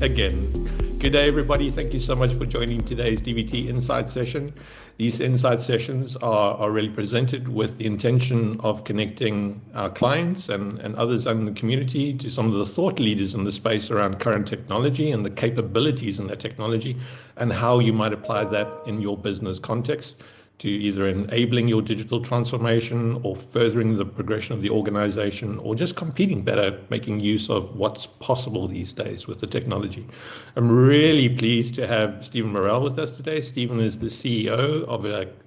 again. Good day, everybody. Thank you so much for joining today's DVT Insights session. These insight sessions are really presented with the intention of connecting our clients and others in the community to some of the thought leaders in the space around current technology and the capabilities in that technology and how you might apply that in your business context to either enabling your digital transformation or furthering the progression of the organization or just competing better, making use of what's possible these days with the technology. I'm really pleased to have Stephen Morrell with us today. Stephen is the CEO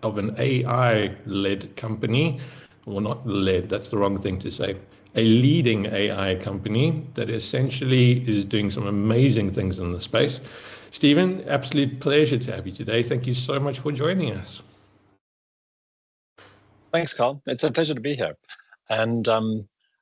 of an AI-led company. Well, not led, that's the wrong thing to say. A leading AI company that essentially is doing some amazing things in the space. Stephen, absolute pleasure to have you today. Thank you so much for joining us. Thanks, Carl. It's a pleasure to be here. And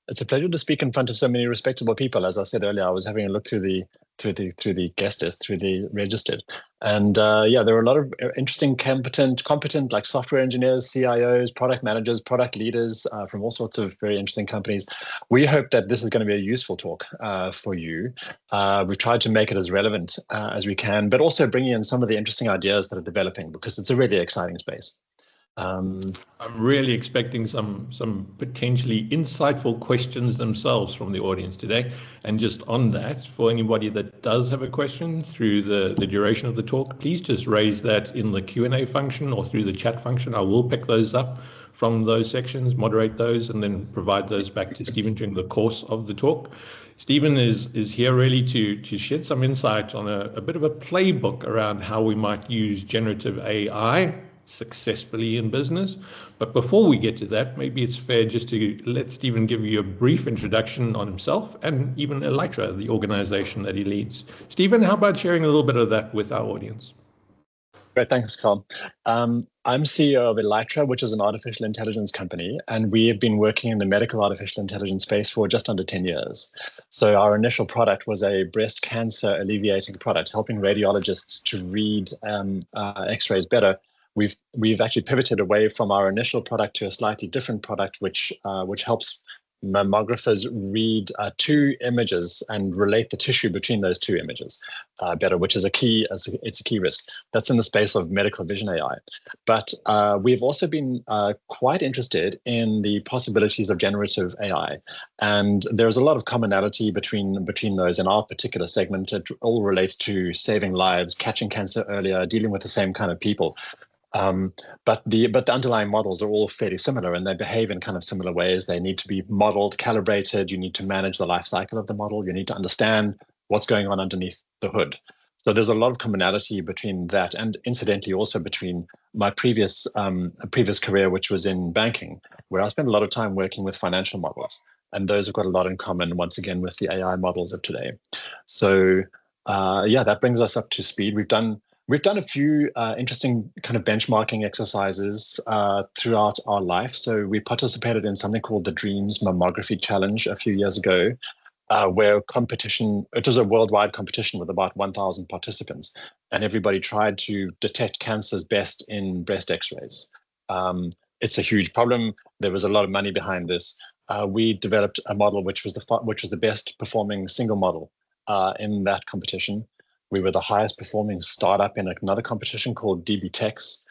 it's a pleasure to speak in front of so many respectable people. As I said earlier, I was having a look through the guest list, through the registered. And yeah, there were a lot of interesting, competent like software engineers, CIOs, product managers, product leaders from all sorts of very interesting companies. We hope that this is going to be a useful talk for you. We've tried to make it as relevant as we can, but also bringing in some of the interesting ideas that are developing because it's a really exciting space. I'm really expecting some potentially insightful questions themselves from the audience today. And just on that, for anybody that does have a question through the duration of the talk, please just raise that in the Q&A function or through the chat function. I will pick those up from those sections, moderate those, and then provide those back to Stephen during the course of the talk. Stephen is here really to shed some insight on a bit of a playbook around how we might use generative AI successfully in business. But before we get to that, maybe it's fair just to let Stephen give you a brief introduction on himself and even Elaitra, the organization that he leads. Stephen, how about sharing a little bit of that with our audience? Great, thanks, Carl. I'm CEO of Elaitra, which is an artificial intelligence company, and we have been working in the medical artificial intelligence space for just under 10 years. So our initial product was a breast cancer alleviating product, helping radiologists to read X-rays better. We've actually pivoted away from our initial product to a slightly different product, which helps mammographers read two images and relate the tissue between those two images better, which is it's a key risk. That's in the space of medical vision AI. But we've also been quite interested in the possibilities of generative AI, and there's a lot of commonality between those. In our particular segment, it all relates to saving lives, catching cancer earlier, dealing with the same kind of people. But the underlying models are all fairly similar, and they behave in kind of similar ways. They need to be modeled, calibrated. You need to manage the life cycle of the model. You need to understand what's going on underneath the hood. So there's a lot of commonality between that, and incidentally also between my previous career, which was in banking, where I spent a lot of time working with financial models, and those have got a lot in common once again with the AI models of today. So yeah, that brings us up to speed. We've done a few interesting kind of benchmarking exercises throughout our life. So we participated in something called the Dreams Mammography Challenge a few years ago, where it was a worldwide competition with about 1,000 participants, and everybody tried to detect cancers best in breast X-rays. It's a huge problem. There was a lot of money behind this. We developed a model which was the best performing single model in that competition. We were the highest performing startup in another competition called DBTEX.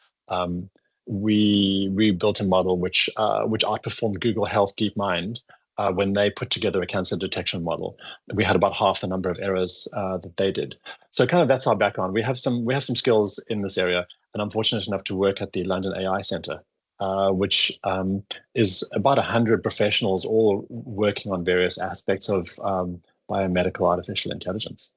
We built a model which outperformed Google Health DeepMind when they put together a cancer detection model. We had about half the number of errors that they did. So kind of that's our background. We have some skills in this area, and I'm fortunate enough to work at the London AI Centre, which is about 100 professionals all working on various aspects of biomedical artificial intelligence.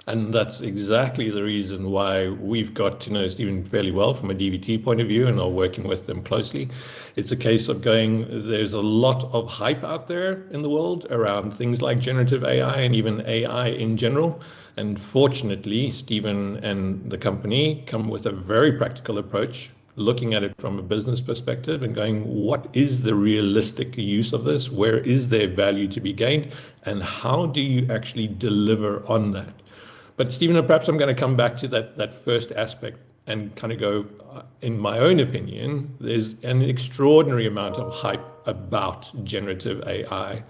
And that's exactly the reason why we've got to know Stephen fairly well from a DVT point of view and are working with them closely. It's a case of there's a lot of hype out there in the world around things like generative AI and even AI in general. And fortunately, Stephen and the company come with a very practical approach, looking at it from a business perspective and going, what is the realistic use of this? Where is there value to be gained? And how do you actually deliver on that? But Stephen, perhaps I'm going to come back to that first aspect and kind of go, in my own opinion, there's an extraordinary amount of hype about generative AI.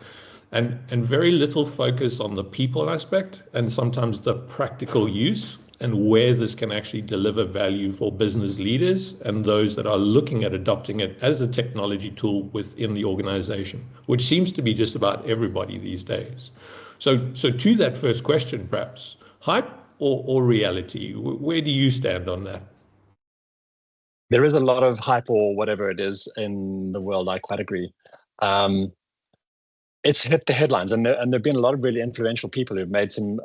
and very little focus on the people aspect and sometimes the practical use and where this can actually deliver value for business leaders and those that are looking at adopting it as a technology tool within the organization, which seems to be just about everybody these days. So to that first question, perhaps, hype or reality, where do you stand on that? There is a lot of hype or whatever it is in the world. I quite agree. It's hit the headlines, and there've been a lot of really influential people who've made some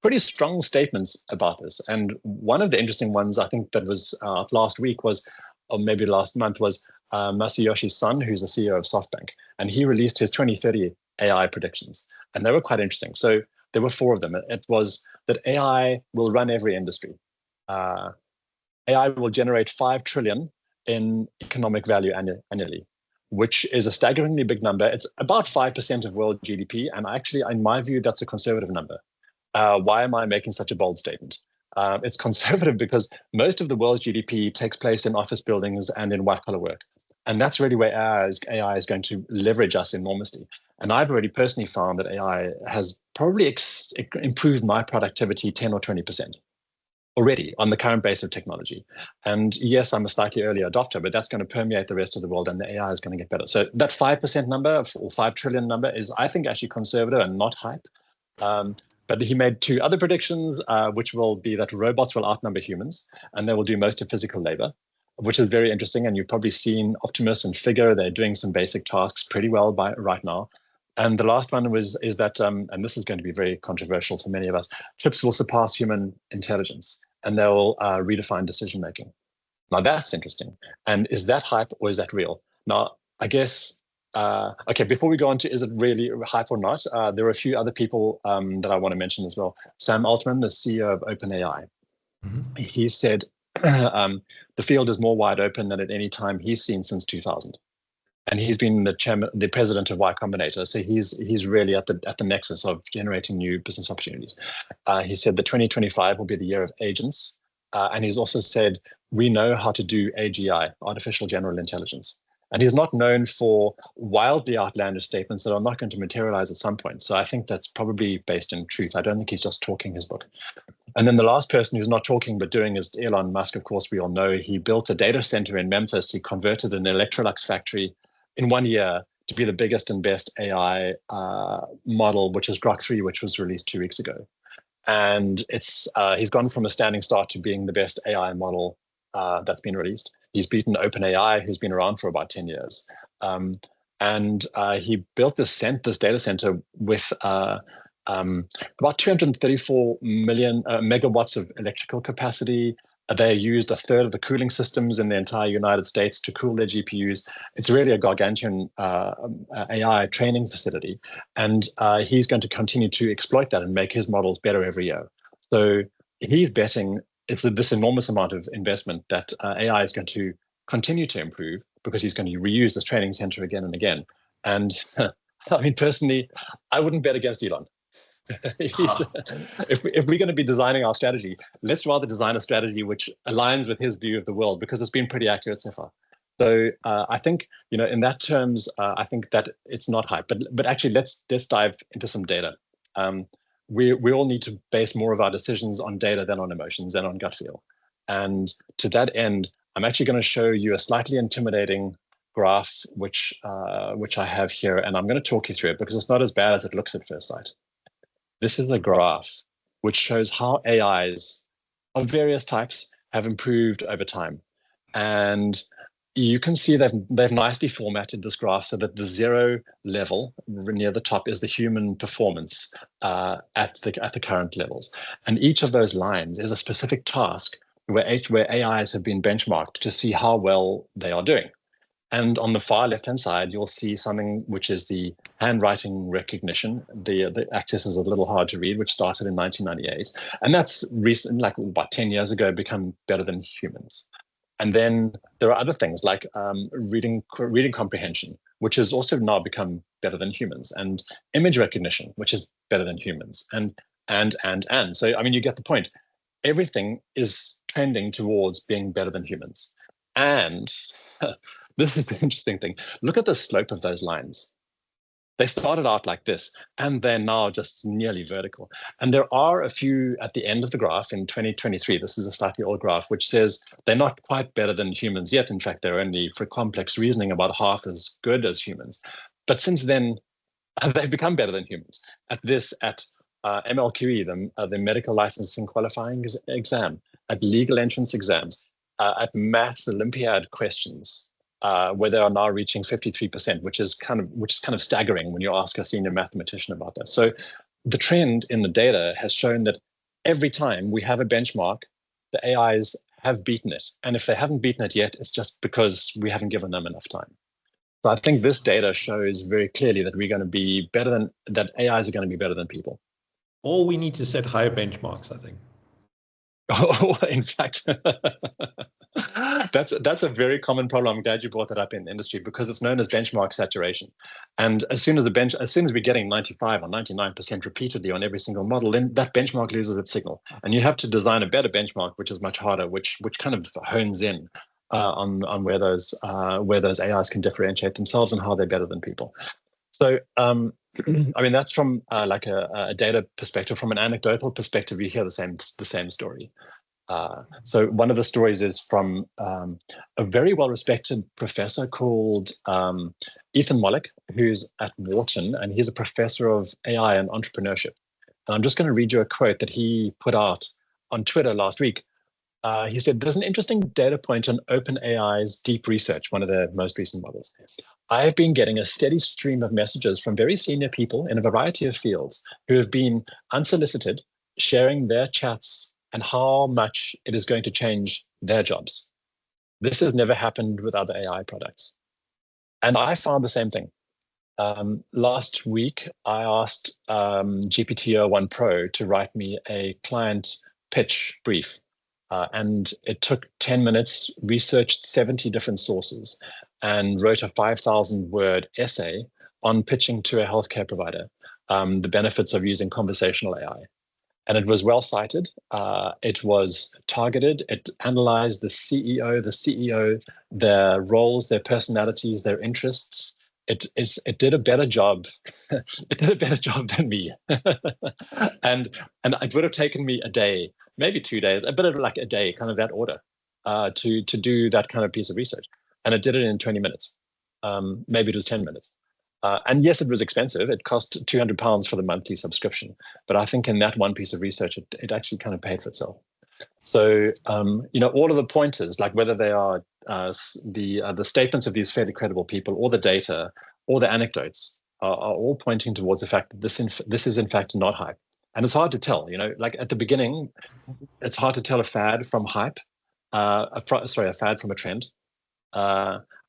pretty strong statements about this. And one of the interesting ones, I think, that was last week was, or maybe last month, was Masayoshi Son, who's the CEO of SoftBank, and he released his 2030 AI predictions, and they were quite interesting. So there were four of them. It was that AI will run every industry. AI will generate 5 trillion in economic value annually, which is a staggeringly big number. It's about 5% of world GDP, and actually, in my view, that's a conservative number. Why am I making such a bold statement? It's conservative because most of the world's GDP takes place in office buildings and in white-collar work. And that's really where AI is going to leverage us enormously. And I've already personally found that AI has probably improved my productivity 10 or 20% already on the current base of technology. And yes, I'm a slightly early adopter, but that's going to permeate the rest of the world, and the AI is going to get better. So that 5% number or 5 trillion number is, I think, actually conservative and not hype. But he made two other predictions, which will be that robots will outnumber humans and they will do most of physical labor, which is very interesting. And you've probably seen Optimus and Figure. They're doing some basic tasks pretty well right now. And the last one is that, and this is going to be very controversial for many of us, chips will surpass human intelligence and they'll redefine decision making. Now that's interesting. And is that hype or is that real? Now, I guess, okay, before we go on to is it really hype or not, there are a few other people that I want to mention as well. Sam Altman, the CEO of OpenAI, he said the field is more wide open than at any time he's seen since 2000. And he's been the president of Y Combinator, so he's really at the nexus of generating new business opportunities. He said that 2025 will be the year of agents, and he's also said we know how to do AGI, artificial general intelligence. And he's not known for wildly outlandish statements that are not going to materialize at some point. So I think that's probably based in truth. I don't think he's just talking his book. And then the last person who's not talking but doing is Elon Musk. Of course, we all know he built a data center in Memphis. He converted an Electrolux factory in 1 year to be the biggest and best AI model, which is Grok 3, which was released 2 weeks ago. And he's gone from a standing start to being the best AI model that's been released. He's beaten OpenAI, who's been around for about 10 years. And he built this data center with about 234 million megawatts of electrical capacity. They used a third of the cooling systems in the entire United States to cool their GPUs. It's really a gargantuan AI training facility. And he's going to continue to exploit that and make his models better every year. So he's betting it's this enormous amount of investment that AI is going to continue to improve because he's going to reuse this training center again and again. And I mean, personally, I wouldn't bet against Elon. If we're going to be designing our strategy, let's rather design a strategy which aligns with his view of the world, because it's been pretty accurate so far. So I think, in that terms, I think that it's not hype. But actually, let's dive into some data. We all need to base more of our decisions on data than on emotions and on gut feel. And to that end, I'm actually going to show you a slightly intimidating graph, which I have here, and I'm going to talk you through it because it's not as bad as it looks at first sight. This is a graph which shows how AIs of various types have improved over time. And you can see they've nicely formatted this graph so that the 0 level near the top is the human performance at the current levels. And each of those lines is a specific task where AIs have been benchmarked to see how well they are doing. And on the far left-hand side, you'll see something which is the handwriting recognition. The axis is a little hard to read, which started in 1998. And that's recent, like about 10 years ago, become better than humans. And then there are other things like reading comprehension, which has also now become better than humans, and image recognition, which is better than humans, and. So, I mean, you get the point. Everything is trending towards being better than humans. And this is the interesting thing. Look at the slope of those lines. They started out like this, and they're now just nearly vertical. And there are a few at the end of the graph in 2023. This is a slightly old graph, which says they're not quite better than humans yet. In fact, they're only, for complex reasoning, about half as good as humans. But since then, they've become better than humans at MLQE, the medical licensing qualifying exam, at legal entrance exams, at maths Olympiad questions, where they are now reaching 53%, which is kind of staggering when you ask a senior mathematician about that. So the trend in the data has shown that every time we have a benchmark, the AIs have beaten it. And if they haven't beaten it yet, it's just because we haven't given them enough time. So I think this data shows very clearly that we're going to be that AIs are going to be better than people. Or we need to set higher benchmarks, I think. Oh, in fact, that's a very common problem. I'm glad you brought that up in the industry, because it's known as benchmark saturation. And as soon as we're getting 95 or 99% repeatedly on every single model, then that benchmark loses its signal. And you have to design a better benchmark, which is much harder, which kind of hones in on where those AIs can differentiate themselves and how they're better than people. So, I mean, that's from like a data perspective. From an anecdotal perspective, you hear the same story. So one of the stories is from a very well-respected professor called Ethan Mollick, who's at Wharton, and he's a professor of AI and entrepreneurship. And I'm just going to read you a quote that he put out on Twitter last week. He said, "There's an interesting data point on OpenAI's deep research, one of their most recent models. I have been getting a steady stream of messages from very senior people in a variety of fields who have been unsolicited, sharing their chats and how much it is going to change their jobs. This has never happened with other AI products." And I found the same thing. Last week, I asked GPT-01 Pro to write me a client pitch brief. And it took 10 minutes, researched 70 different sources, and wrote a 5,000-word essay on pitching to a healthcare provider the benefits of using conversational AI. And it was well cited. It was targeted. It analyzed the CEO, their roles, their personalities, their interests. It did a better job. It did a better job than me. and it would have taken me a day, maybe 2 days, a bit of like a day, kind of that order, to do that kind of piece of research. And it did it in 20 minutes. Maybe it was 10 minutes. And yes, it was expensive. It cost £200 for the monthly subscription. But I think in that one piece of research, it actually kind of paid for itself. So, all of the pointers, like whether they are the statements of these fairly credible people, or the data, or the anecdotes, are all pointing towards the fact that this is in fact not hype. And it's hard to tell, like at the beginning, it's hard to tell a fad from hype, a fad from a trend.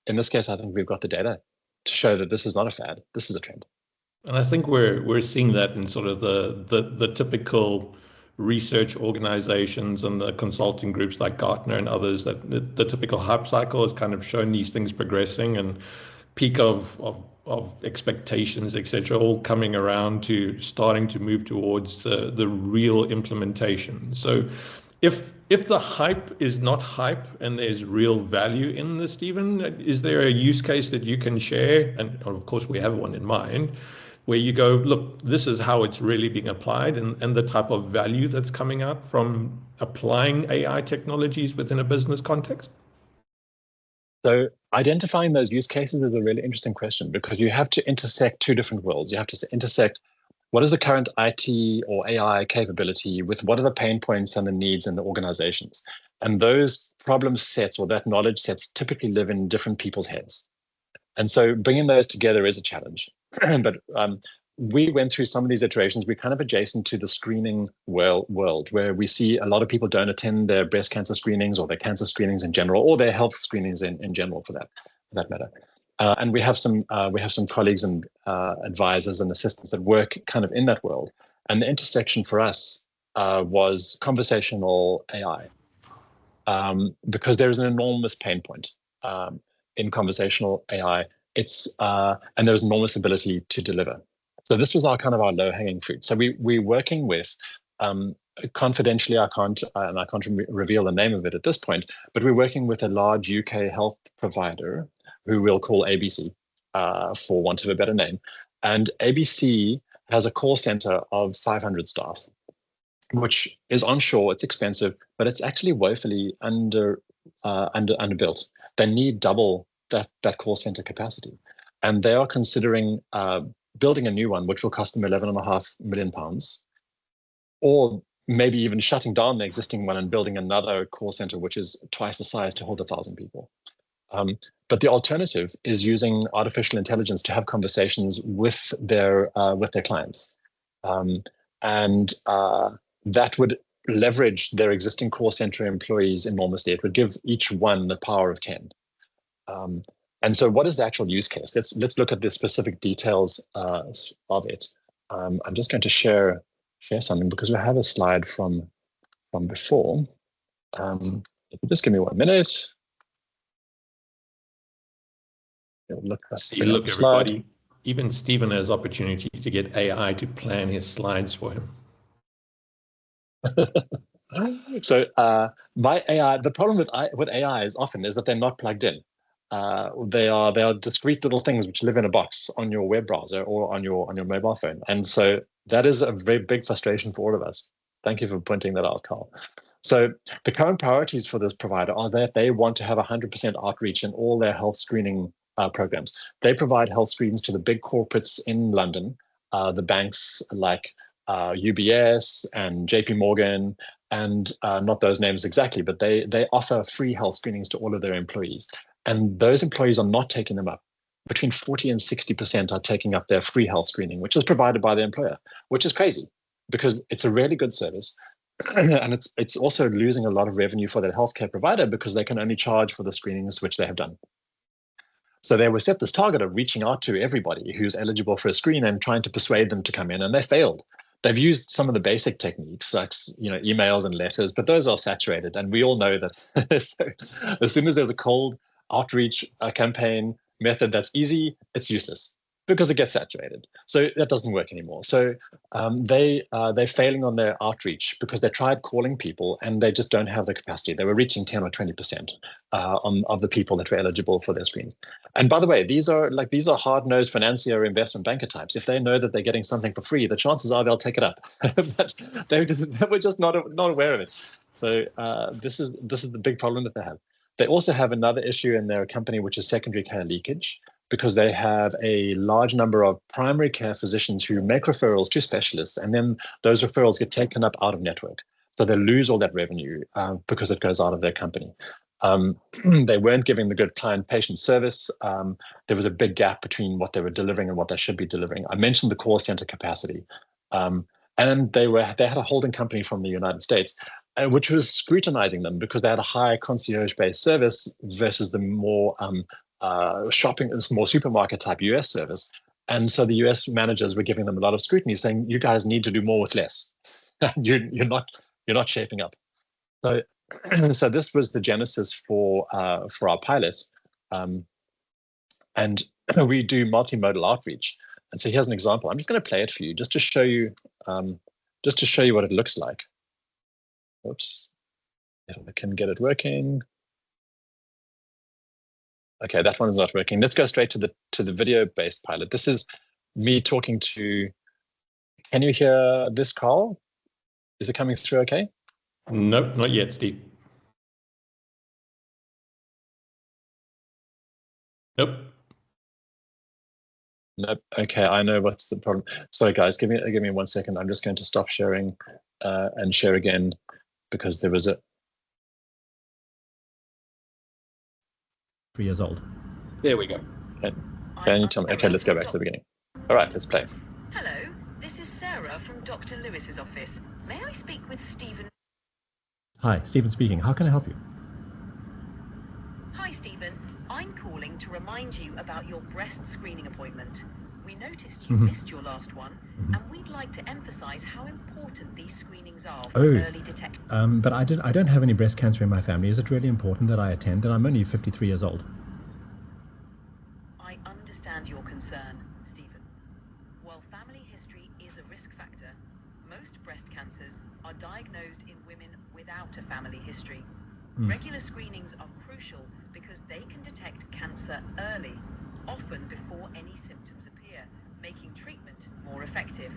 In this case, I think we've got the data to show that this is not a fad, this is a trend. And I think we're seeing that in sort of the typical research organizations and the consulting groups like Gartner and others, that the typical hype cycle has kind of shown these things progressing, and peak of expectations, etc., all coming around to starting to move towards the real implementation. So if the hype is not hype and there's real value in this, Stephen, is there a use case that you can share? And of course, we have one in mind, where you go, look, this is how it's really being applied, and the type of value that's coming out from applying AI technologies within a business context? So identifying those use cases is a really interesting question, because you have to intersect two different worlds. You have to intersect what is the current IT or AI capability with what are the pain points and the needs in the organizations. And those problem sets, or that knowledge sets, typically live in different people's heads. And so bringing those together is a challenge. But we went through some of these iterations. We're kind of adjacent to the screening world, where we see a lot of people don't attend their breast cancer screenings, or their cancer screenings in general, or their health screenings in general, for that matter. And we have some colleagues and advisors and assistants that work kind of in that world. And the intersection for us was conversational AI, because there is an enormous pain point in conversational AI. And there's enormous ability to deliver. So this was our low-hanging fruit. So we're working with, confidentially, I can't reveal the name of it at this point, but we're working with a large UK health provider who we'll call ABC. for want of a better name. And ABC has a call center of 500 staff, which is onshore. It's expensive, but it's actually woefully underbuilt. They need double that call center capacity, and they are considering building a new one, which will cost them £11.5 million, or maybe even shutting down the existing one and building another call center, which is twice the size to hold 1,000 people. But the alternative is using artificial intelligence to have conversations with their clients, and that would leverage their existing call center employees enormously. It would give each one the power of 10. And so, what is the actual use case? Let's look at the specific details of it. I'm just going to share something because we have a slide from before. If you just give me 1 minute. Look, everybody. Even Stephen has opportunity to get AI to plan his slides for him. So my AI, the problem with AI is that they're not plugged in. They are discrete little things which live in a box on your web browser or on your mobile phone, and so that is a very big frustration for all of us. Thank you for pointing that out, Carl. So the current priorities for this provider are that they want to have 100% outreach in all their health screening programs. They provide health screens to the big corporates in London, the banks like UBS and JP Morgan, and not those names exactly, but they offer free health screenings to all of their employees. And those employees are not taking them up. Between 40 and 60% are taking up their free health screening, which is provided by the employer, which is crazy because it's a really good service. And it's also losing a lot of revenue for that healthcare provider because they can only charge for the screenings which they have done. So they were set this target of reaching out to everybody who's eligible for a screen and trying to persuade them to come in, and they failed. They've used some of the basic techniques like emails and letters, but those are saturated, and we all know that. So as soon as there's a cold outreach campaign method that's easy, it's useless because it gets saturated. So that doesn't work anymore. So they're failing on their outreach because they tried calling people and they just don't have the capacity. They were reaching 10 or 20% of the people that were eligible for their screens. And by the way, these are hard-nosed financier or investment banker types. If they know that they're getting something for free, the chances are they'll take it up. But they were just not aware of it. So this is the big problem that they have. They also have another issue in their company, which is secondary care leakage, because they have a large number of primary care physicians who make referrals to specialists, and then those referrals get taken up out of network. So they lose all that revenue because it goes out of their company. They weren't giving the good client-patient service. There was a big gap between what they were delivering and what they should be delivering. I mentioned the call center capacity. And they had a holding company from the United States, which was scrutinizing them because they had a high concierge-based service versus the more more supermarket type US service. And so the US managers were giving them a lot of scrutiny, saying, "You guys need to do more with less. You're not shaping up." So, so this was the genesis for our pilot, and we do multimodal outreach. And so here's an example. I'm just going to play it for you, just to show you what it looks like. Oops, if I can get it working. Okay, that one is not working. Let's go straight to the video-based pilot. This is me talking to. Can you hear this, Carl? Is it coming through okay? Nope, not yet, Steve. Nope. Nope. Okay, I know what's the problem. Sorry, guys, give me 1 second. I'm just going to stop sharing and share again because there was a. 3 years old. There we go. Can you tell me? Okay, let's go back to the beginning. All right, let's play. Hello, this is Sarah from Dr. Lewis's office. May I speak with Stephen? Hi, Stephen speaking. How can I help you? Hi, Stephen. I'm calling to remind you about your breast screening appointment. We noticed you missed your last one, and we'd like to emphasize how important these screenings are for early detection. But I don't have any breast cancer in my family. Is it really important that I attend? And I'm only 53 years old. I understand your concern, Stephen. While family history is a risk factor, most breast cancers are diagnosed in women without a family history. Regular screenings are crucial because they can detect cancer early. often before any symptoms appear, making treatment more effective.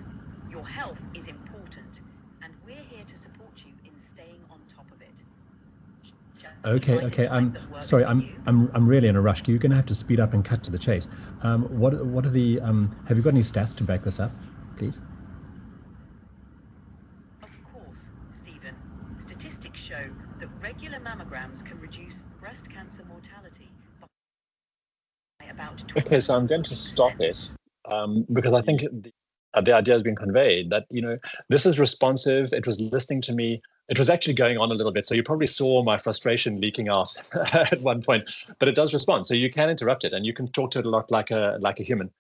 Your health is important, and we're here to support you in staying on top of it. Okay. Sorry, I'm really in a rush. You're going to have to speed up and cut to the chase. What are the have you got any stats to back this up, please? Of course, Stephen. Statistics show that regular mammograms can reduce breast cancer mortality by about 20%. Okay, so I'm going to stop it because I think the idea has been conveyed that, this is responsive. It was listening to me. It was actually going on a little bit. So you probably saw my frustration leaking out at one point, but it does respond. So you can interrupt it and you can talk to it a lot like a human.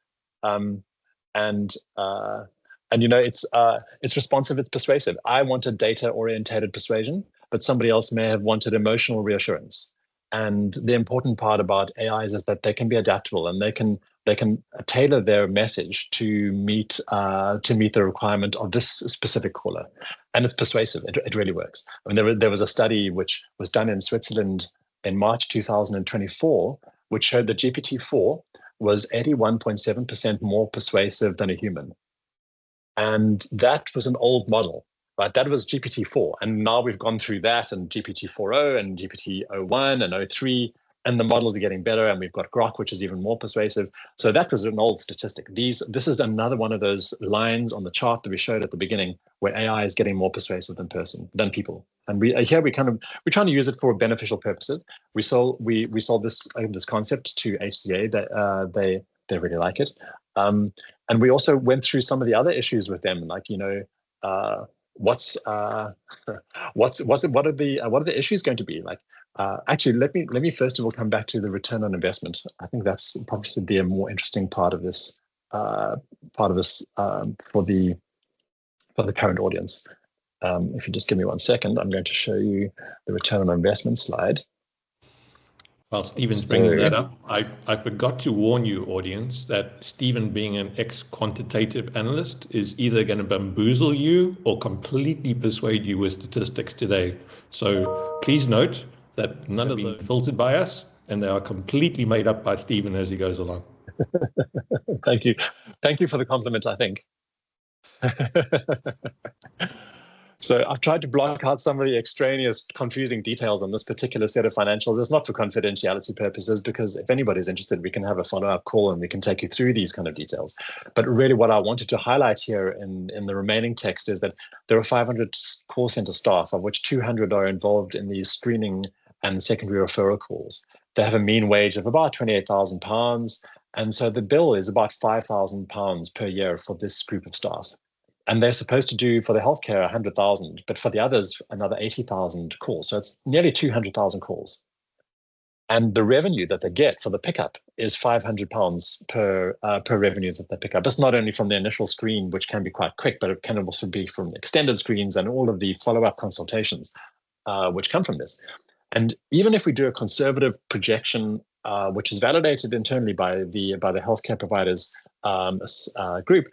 It's responsive, it's persuasive. I wanted data-orientated persuasion, but somebody else may have wanted emotional reassurance. And the important part about AIs is that they can be adaptable and they can tailor their message to meet the requirement of this specific caller, and it's persuasive. It really works. I mean, there was a study which was done in Switzerland in March 2024, which showed that GPT-4 was 81.7% more persuasive than a human, and that was an old model. Right, that was GPT-4, and now we've gone through that and GPT-4o and GPT-01 and o3, and the models are getting better, and we've got Grok, which is even more persuasive. So that was an old statistic. This is another one of those lines on the chart that we showed at the beginning, where AI is getting more persuasive than people. And we're trying to use it for beneficial purposes. We sold this concept to HCA. That they really like it, and we also went through some of the other issues with them, like what are the issues going to be like? Actually, let me first of all come back to the return on investment. I think that's probably be a more interesting part of this for the current audience. If you just give me 1 second, I'm going to show you the return on investment slide. While Stephen's bringing that up, I forgot to warn you, audience, that Stephen, being an ex-quantitative analyst, is either going to bamboozle you or completely persuade you with statistics today. So please note that none of them are filtered by us, and they are completely made up by Stephen as he goes along. Thank you for the compliment, I think. So I've tried to block out some of the extraneous confusing details on this particular set of financials. It's not for confidentiality purposes, because if anybody's interested, we can have a follow-up call and we can take you through these kind of details. But really what I wanted to highlight here in the remaining text is that there are 500 call center staff, of which 200 are involved in these screening and secondary referral calls. They have a mean wage of about £28,000. And so the bill is about £5,000 per year for this group of staff. And they're supposed to do for the healthcare 100,000, but for the others, another 80,000 calls. So it's nearly 200,000 calls. And the revenue that they get for the pickup is £500 per revenue that they pick up. It's not only from the initial screen, which can be quite quick, but it can also be from extended screens and all of the follow-up consultations, which come from this. And even if we do a conservative projection, which is validated internally by the healthcare providers group,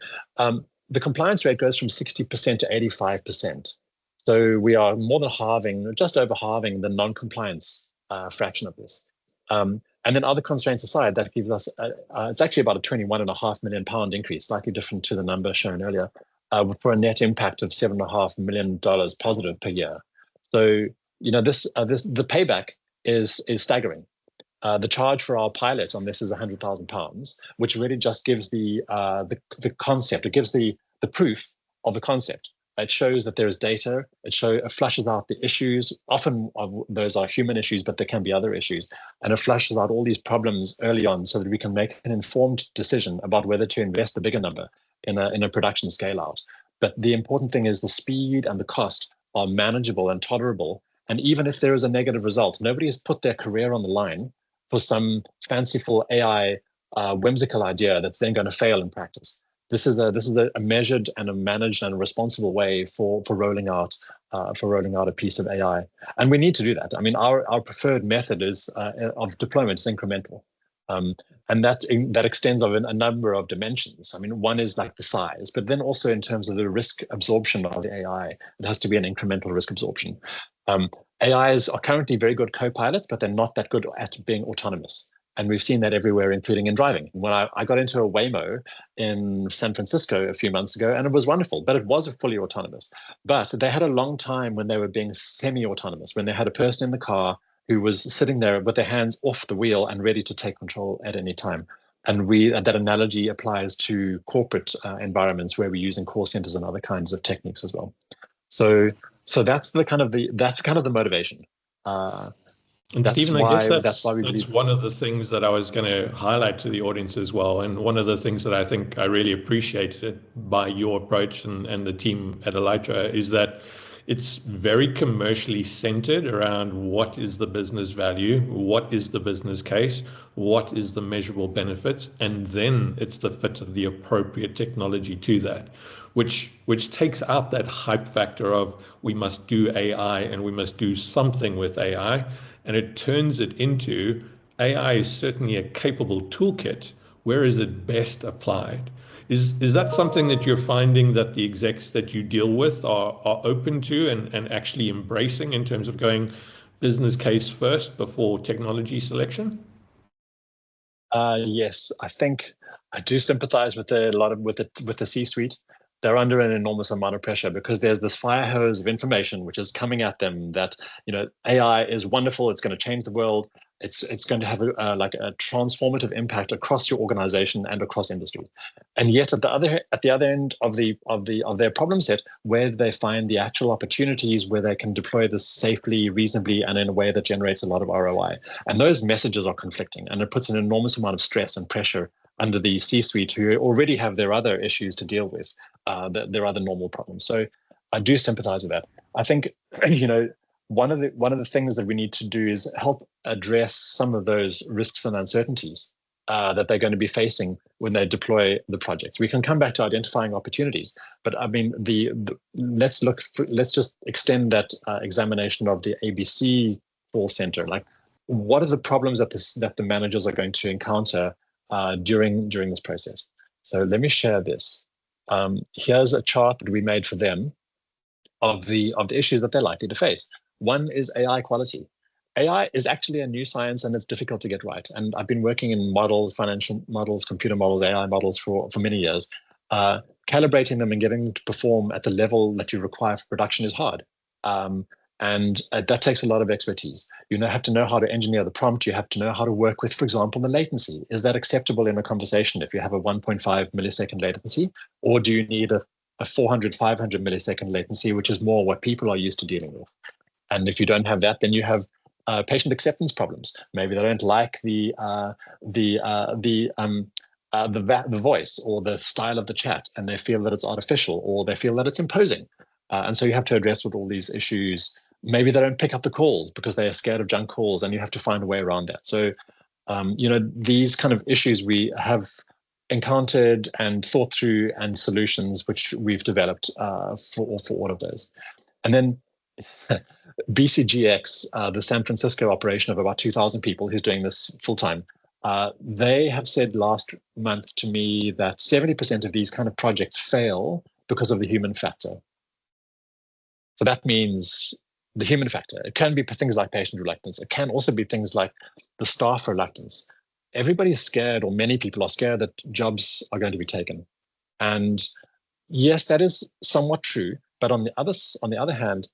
the compliance rate goes from 60% to 85%. So we are more than halving, just over halving the non-compliance fraction of this. And then other constraints aside, that gives us, it's actually about a £21.5 million increase, slightly different to the number shown earlier, for a net impact of $7.5 million positive per year. So, the payback is staggering. The charge for our pilot on this is £100,000, which really just gives the concept. It gives the proof of the concept. It shows that there is data. It flushes out the issues. Often those are human issues, but there can be other issues. And it flushes out all these problems early on so that we can make an informed decision about whether to invest the bigger number in a production scale out. But the important thing is the speed and the cost are manageable and tolerable. And even if there is a negative result, nobody has put their career on the line for some fanciful AI whimsical idea that's then going to fail in practice. This is a measured and a managed and a responsible way for rolling out a piece of AI, and we need to do that. I mean, our preferred method of deployment is incremental, and that extends over a number of dimensions. I mean, one is like the size, but then also in terms of the risk absorption of the AI, it has to be an incremental risk absorption. AIs are currently very good co-pilots, but they're not that good at being autonomous. And we've seen that everywhere, including in driving. When I got into a Waymo in San Francisco a few months ago, and it was wonderful, but it was fully autonomous. But they had a long time when they were being semi-autonomous, when they had a person in the car who was sitting there with their hands off the wheel and ready to take control at any time. And that analogy applies to corporate environments where we're using call centers and other kinds of techniques as well. So that's kind of the motivation. And Stephen, I guess that's why we believe. one of the things that I was going to highlight to the audience as well. And one of the things that I think I really appreciated by your approach and the team at Elaitra is that it's very commercially centered around what is the business value, what is the business case, what is the measurable benefit, and then it's the fit of the appropriate technology to that, which takes out that hype factor of we must do AI and we must do something with AI, and it turns it into AI is certainly a capable toolkit. Where is it best applied? Is that something that you're finding that the execs that you deal with are open to and actually embracing in terms of going business case first before technology selection? Yes, I think I do sympathize with the C-suite. They're under an enormous amount of pressure because there's this fire hose of information which is coming at them that, AI is wonderful. It's going to change the world. It's going to have a transformative impact across your organization and across industries. And yet at the other end of their problem set, where do they find the actual opportunities where they can deploy this safely, reasonably, and in a way that generates a lot of ROI? And those messages are conflicting, and it puts an enormous amount of stress and pressure under the C-suite, who already have their other issues to deal with, their other normal problems. So I do sympathize with that. I think, one of the things that we need to do is help address some of those risks and uncertainties that they're going to be facing when they deploy the projects. We can come back to identifying opportunities, but I mean, let's just extend that examination of the ABC call center. Like, what are the problems that the managers are going to encounter during this process? So let me share this. Here's a chart that we made for them of the issues that they're likely to face. One is AI quality. AI is actually a new science and it's difficult to get right. And I've been working in models, financial models, computer models, AI models for many years. Calibrating them and getting them to perform at the level that you require for production is hard. And that takes a lot of expertise. You have to know how to engineer the prompt. You have to know how to work with, for example, the latency. Is that acceptable in a conversation if you have a 1.5 millisecond latency? Or do you need a 400, 500 millisecond latency, which is more what people are used to dealing with? And if you don't have that, then you have patient acceptance problems. Maybe they don't like the voice or the style of the chat, and they feel that it's artificial, or they feel that it's imposing. And so you have to address with all these issues. Maybe they don't pick up the calls because they are scared of junk calls, and you have to find a way around that. So, these kind of issues we have encountered and thought through, and solutions which we've developed for all of those. And then BCGX, the San Francisco operation of about 2,000 people who's doing this full time, they have said last month to me that 70% of these kind of projects fail because of the human factor. So that means the human factor. It can be things like patient reluctance. It can also be things like the staff reluctance. Everybody's scared, or many people are scared, that jobs are going to be taken. And yes, that is somewhat true. But on the other hand,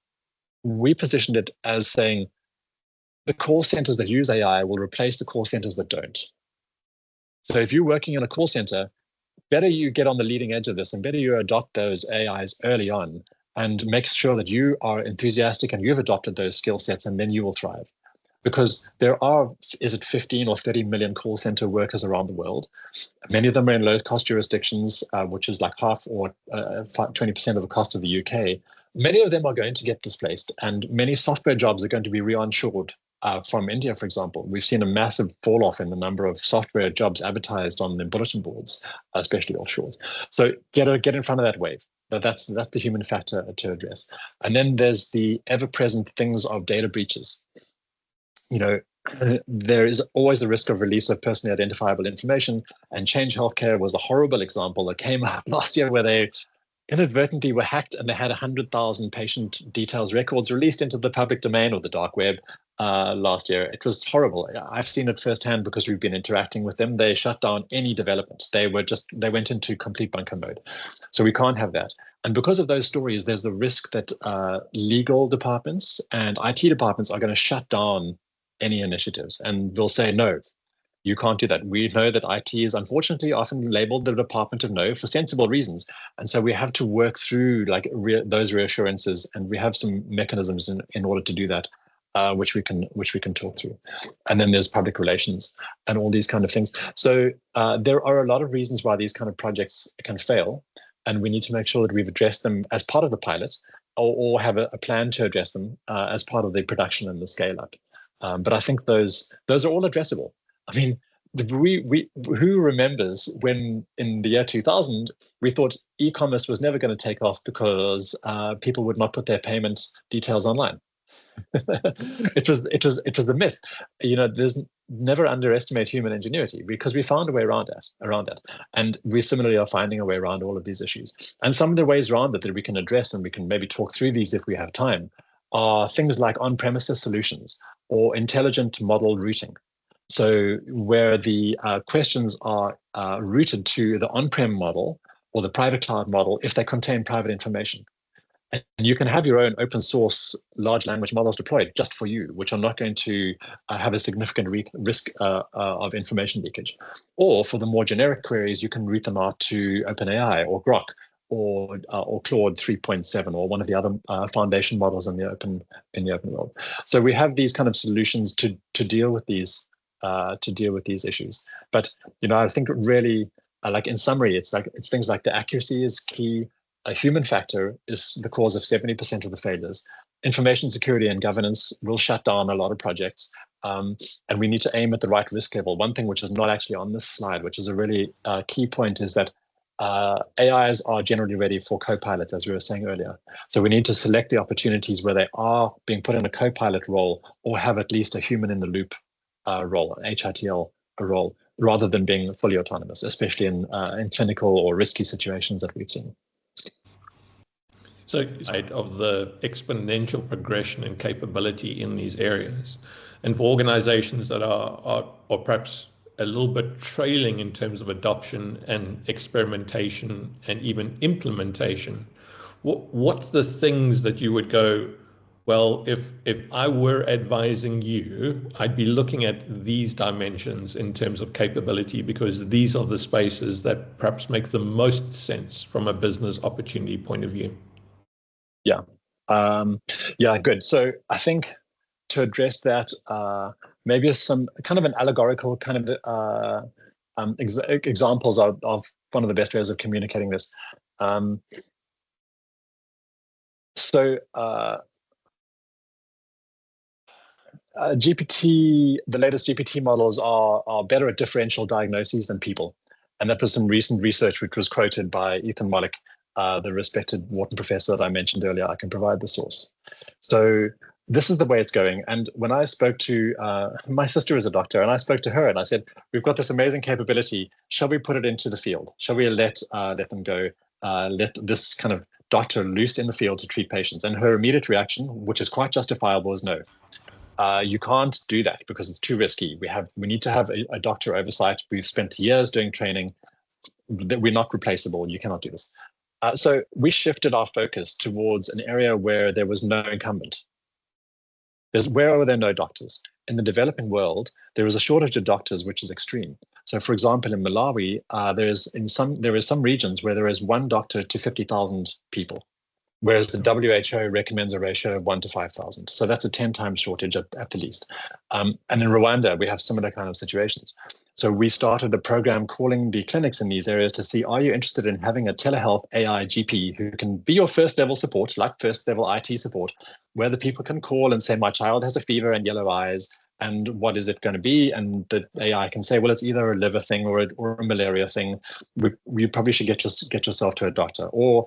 we positioned it as saying the call centers that use AI will replace the call centers that don't. So if you're working in a call center, better you get on the leading edge of this, and better you adopt those AIs early on, and make sure that you are enthusiastic and you've adopted those skill sets, and then you will thrive. Because there are, is it 15 or 30 million call center workers around the world? Many of them are in low-cost jurisdictions, which is like half or 20% of the cost of the UK. Many of them are going to get displaced, and many software jobs are going to be re-onshored from India, for example. We've seen a massive fall-off in the number of software jobs advertised on the bulletin boards, especially offshore. So get in front of that wave. That's the human factor to address. And then there's the ever-present things of data breaches. There is always the risk of release of personally identifiable information, and Change Healthcare was a horrible example that came out last year, where they inadvertently were hacked and they had 100,000 patient details records released into the public domain or the dark web last year. It was horrible. I've seen it firsthand because we've been interacting with them. They shut down any development. They went into complete bunker mode. So we can't have that. And because of those stories, there's the risk that legal departments and IT departments are going to shut down any initiatives and will say, no, you can't do that. We know that IT is unfortunately often labeled the department of no for sensible reasons. And so we have to work through those reassurances, and we have some mechanisms in order to do that, which we can talk through. And then there's public relations and all these kind of things. So there are a lot of reasons why these kind of projects can fail. And we need to make sure that we've addressed them as part of the pilot or have a plan to address them as part of the production and the scale up. But I think those are all addressable. I mean, who remembers when in the year 2000 we thought e-commerce was never going to take off because people would not put their payment details online? It was the myth. There's never underestimate human ingenuity, because we found a way around that, and we similarly are finding a way around all of these issues. And some of the ways around that we can address, and we can maybe talk through these if we have time, are things like on-premises solutions or intelligent model routing. So where the questions are routed to the on-prem model or the private cloud model if they contain private information. And you can have your own open source large language models deployed just for you, which are not going to have a significant risk of information leakage. Or for the more generic queries, you can route them out to OpenAI or Grok or Claude 3.7 or one of the other foundation models in the open world. So we have these kind of solutions to deal with these issues. But I think really, like in summary, it's things like the accuracy is key. A human factor is the cause of 70% of the failures. Information security and governance will shut down a lot of projects. And we need to aim at the right risk level. One thing which is not actually on this slide, which is a really key point, is that AIs are generally ready for co-pilots, as we were saying earlier. So we need to select the opportunities where they are being put in a co-pilot role or have at least a human in the loop role, an HITL role, rather than being fully autonomous, especially in clinical or risky situations that we've seen. So, of the exponential progression and capability in these areas, and for organizations that are perhaps a little bit trailing in terms of adoption and experimentation and even implementation, what's the things that you would go, well, if I were advising you, I'd be looking at these dimensions in terms of capability, because these are the spaces that perhaps make the most sense from a business opportunity point of view? Yeah, good. So I think to address that, maybe some kind of an allegorical kind of examples of one of the best ways of communicating this. The latest GPT models are better at differential diagnoses than people. And that was some recent research which was quoted by Ethan Mollick, the respected Wharton professor that I mentioned earlier. I can provide the source. So this is the way it's going. And when I spoke to, my sister is a doctor, and I spoke to her and I said, we've got this amazing capability. Shall we put it into the field? Shall we let them go, let this kind of doctor loose in the field to treat patients? And her immediate reaction, which is quite justifiable, is no. You can't do that because it's too risky. We need to have a doctor oversight. We've spent years doing training. We're not replaceable. You cannot do this. So we shifted our focus towards an area where there was no incumbent. Where are there no doctors? In the developing world, there is a shortage of doctors, which is extreme. So, for example, in Malawi, there is some regions where there is one doctor to 50,000 people, whereas the WHO recommends a ratio of 1 to 5,000. So that's a 10 times shortage at the least. And in Rwanda, we have similar kind of situations. So we started a program calling the clinics in these areas to see, are you interested in having a telehealth AI GP who can be your first level support, like first level IT support, where the people can call and say, my child has a fever and yellow eyes, and what is it going to be? And the AI can say, well, it's either a liver thing or a malaria thing. You probably should get yourself to a doctor. Or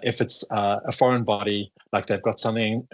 if it's a foreign body, like they've got something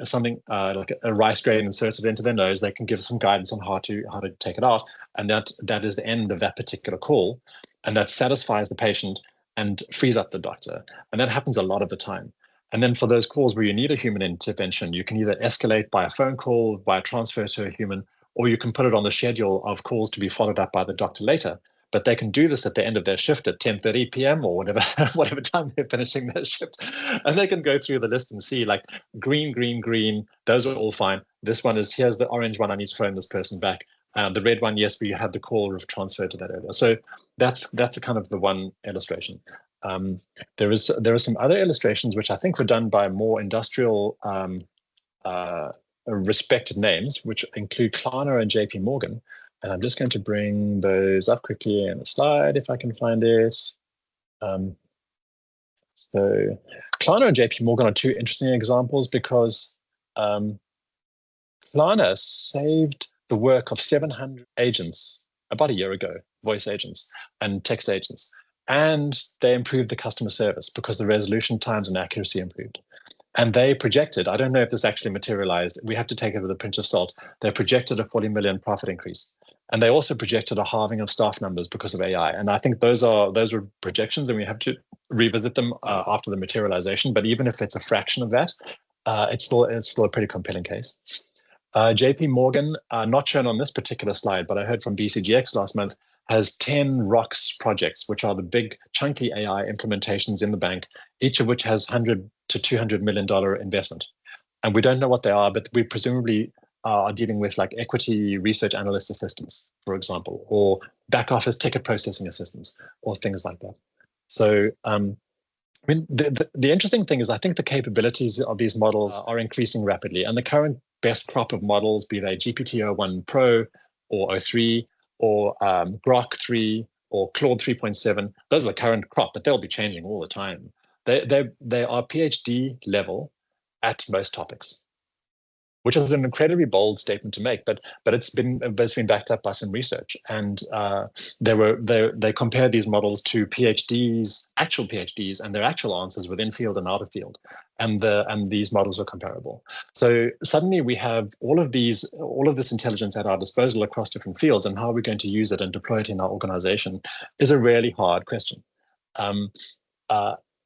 like a rice grain inserted into their nose, they can give some guidance on how to take it out. And that is the end of that particular call. And that satisfies the patient. and frees up the doctor. And that happens a lot of the time. And then for those calls where you need a human intervention, you can either escalate by a phone call, by a transfer to a human, or you can put it on the schedule of calls to be followed up by the doctor later. But they can do this at the end of their shift at 10:30 p.m. or whatever time they're finishing their shift. And they can go through the list and see like green, green, green, those are all fine. This one is, here's the orange one, I need to phone this person back. The red one, yes, but you had the call of transfer to that area. So that's a kind of the one illustration. There are some other illustrations which I think were done by more industrial respected names, which include Klarna and JP Morgan. And I'm just going to bring those up quickly in a slide if I can find it. So Klarna and JP Morgan are two interesting examples because Klarna saved the work of 700 agents about a year ago, voice agents and text agents. And they improved the customer service because the resolution times and accuracy improved. And they projected, I don't know if this actually materialized, we have to take it with a pinch of salt, they projected a 40 million profit increase. And they also projected a halving of staff numbers because of AI. And I think those were projections and we have to revisit them after the materialization. But even if it's a fraction of that, it's still a pretty compelling case. JP Morgan, not shown on this particular slide, but I heard from BCGX last month, has 10 ROCs projects, which are the big chunky AI implementations in the bank, each of which has $100 to $200 million investment. And we don't know what they are, but we presumably are dealing with like equity research analyst assistants, for example, or back office ticket processing assistants, or things like that. So, I mean, the interesting thing is I think the capabilities of these models are increasing rapidly, and the current best crop of models, be they GPT-o1 Pro or o3 or Grok 3 or Claude 3.7, those are the current crop, but they'll be changing all the time. They are PhD level at most topics, which is an incredibly bold statement to make, but it's been backed up by some research. And they compared these models to PhDs, actual PhDs, and their actual answers within field and out of field, and these models were comparable. So suddenly we have all of this intelligence at our disposal across different fields, and how are we going to use it and deploy it in our organization is a really hard question.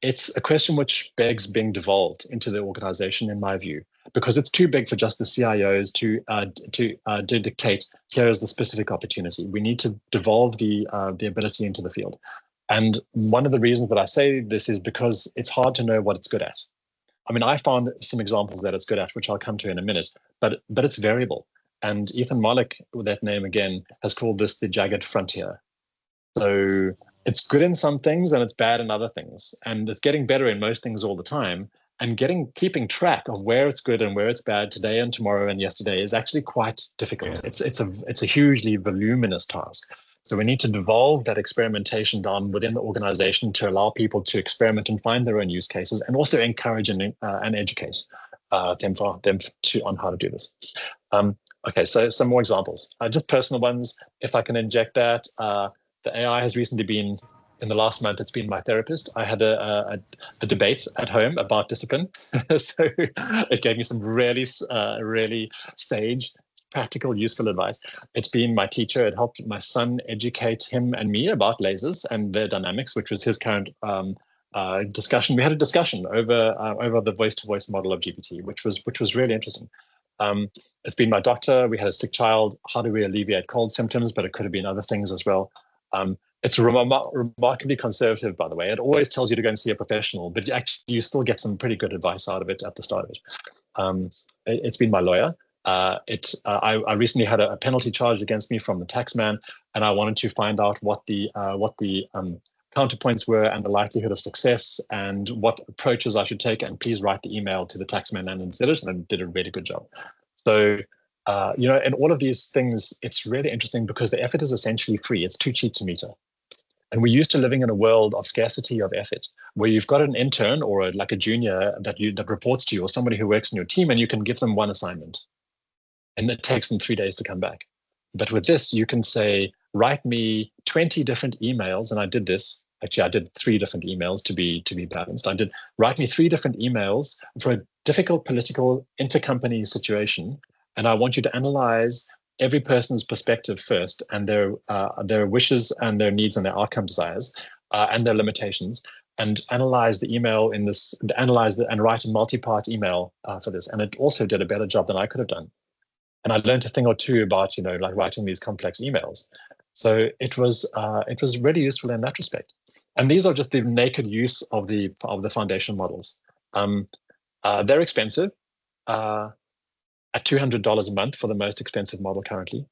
It's a question which begs being devolved into the organization, in my view, because it's too big for just the CIOs to dictate, here is the specific opportunity. We need to devolve the ability into the field. And one of the reasons that I say this is because it's hard to know what it's good at. I mean, I found some examples that it's good at, which I'll come to in a minute, but it's variable. And Ethan Mollick, with that name again, has called this the jagged frontier. So it's good in some things and it's bad in other things. And it's getting better in most things all the time. And keeping track of where it's good and where it's bad today and tomorrow and yesterday is actually quite difficult. It's a hugely voluminous task. So we need to devolve that experimentation down within the organization to allow people to experiment and find their own use cases, and also encourage and educate them on how to do this. Okay, so some more examples, just personal ones. If I can inject that, the AI has recently been, in the last month, it's been my therapist. I had a debate at home about discipline. So it gave me some really sage, practical, useful advice. It's been my teacher. It helped my son educate him and me about lasers and their dynamics, which was his current discussion. We had a discussion over the voice-to-voice model of GPT, which was really interesting. It's been my doctor. We had a sick child. How do we alleviate cold symptoms? But it could have been other things as well. It's remarkably conservative, by the way. It always tells you to go and see a professional, but you still get some pretty good advice out of it at the start of it. It's been my lawyer. I recently had a penalty charged against me from the taxman, and I wanted to find out what the counterpoints were and the likelihood of success and what approaches I should take. And please write the email to the taxman and did a really good job. So. And all of these things, it's really interesting because the effort is essentially free. It's too cheap to meter. And we're used to living in a world of scarcity of effort, where you've got an intern or a junior that reports to you, or somebody who works in your team, and you can give them one assignment. And it takes them 3 days to come back. But with this, you can say, write me 20 different emails. And I did this. Actually, I did 3 different emails to be balanced. Write me 3 different emails for a difficult political intercompany situation. And I want you to analyze every person's perspective first, and their wishes and their needs and their outcome desires. and their limitations, and analyze the email and write a multi-part email for this. And it also did a better job than I could have done. And I learned a thing or two about, like writing these complex emails. So it was really useful in that respect. And these are just the naked use of the foundation models. They're expensive, at $200 a month for the most expensive model currently,